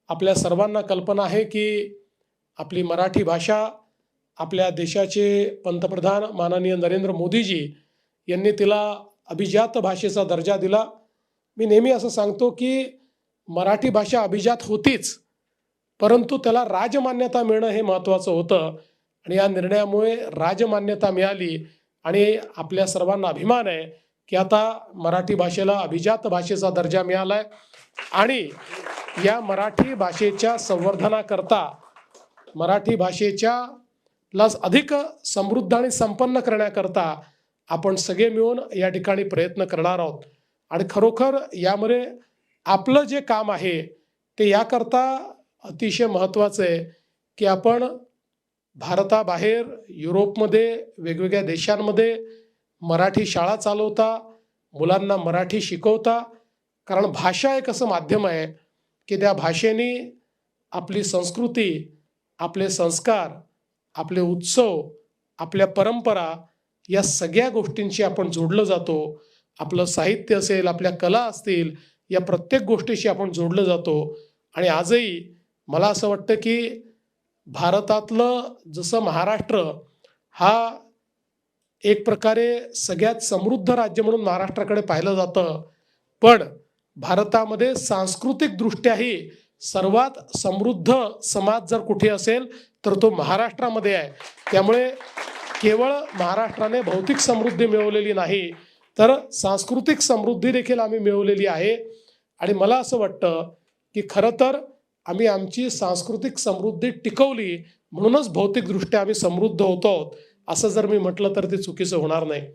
आपल्या सर्वांना कल्पना आहे की आपली मराठी भाषा आपल्या देशाचे पंतप्रधान माननीय नरेंद्र मोदीजी यांनी तिला अभिजात भाषेचा दर्जा दिला. मी नेहमी असं सांगतो की मराठी भाषा अभिजात होतीच, परंतु त्याला राजमान्यता मिळणं हे महत्त्वाचं होतं आणि या निर्णयामुळे राजमान्यता मिळाली आणि आपल्या सर्वांना अभिमान आहे की आता मराठी भाषेला अभिजात भाषेचा दर्जा मिळाला आहे. आणि या मराठी भाषेच्या संवर्धनाकरता, मराठी भाषेच्या लाच अधिक समृद्ध आणि संपन्न करण्याकरता आपण सगळे मिळून या ठिकाणी प्रयत्न करणार आहोत. आणि खरोखर यामध्ये आपलं जे काम आहे ते याकरता अतिशय महत्त्वाचं आहे की आपण भारताबाहेर, युरोपमध्ये, वेगवेगळ्या देशांमध्ये मराठी शाळा चालवता, मुलांना मराठी शिकवता. कारण भाषा एक असं माध्यम आहे की त्या भाषेने आपली संस्कृती, आपले संस्कार, आपले उत्सव, आपल्या परंपरा या सगळ्या गोष्टींशी आपण जोडलं जातो. आपलं साहित्य असेल, आपल्या कला असतील, या प्रत्येक गोष्टीशी आपण जोडलं जातो. आणि आजही मला असं वाटतं की भारतातलं जसं महाराष्ट्र हा एक प्रकारे सगळ्यात समृद्ध राज्य म्हणून महाराष्ट्राकडे पाहिलं जातं, पण भारतामध्ये सांस्कृतिकदृष्ट्याही सर्वात समृद्ध समाज जर कुठे असेल तर तो महाराष्ट्रामध्ये आहे. त्यामुळे केवळ महाराष्ट्राने भौतिक समृद्धी मिळवलेली नाही, तर सांस्कृतिक समृद्धी देखील आम्ही मिळवलेली आहे. आणि मला असं वाटतं की खरं तर आम्ही आमची सांस्कृतिक समृद्धी टिकवली म्हणूनच भौतिकदृष्ट्या आम्ही समृद्ध होतो, असं जर मी म्हटलं तर ते चुकीचं होणार नाही.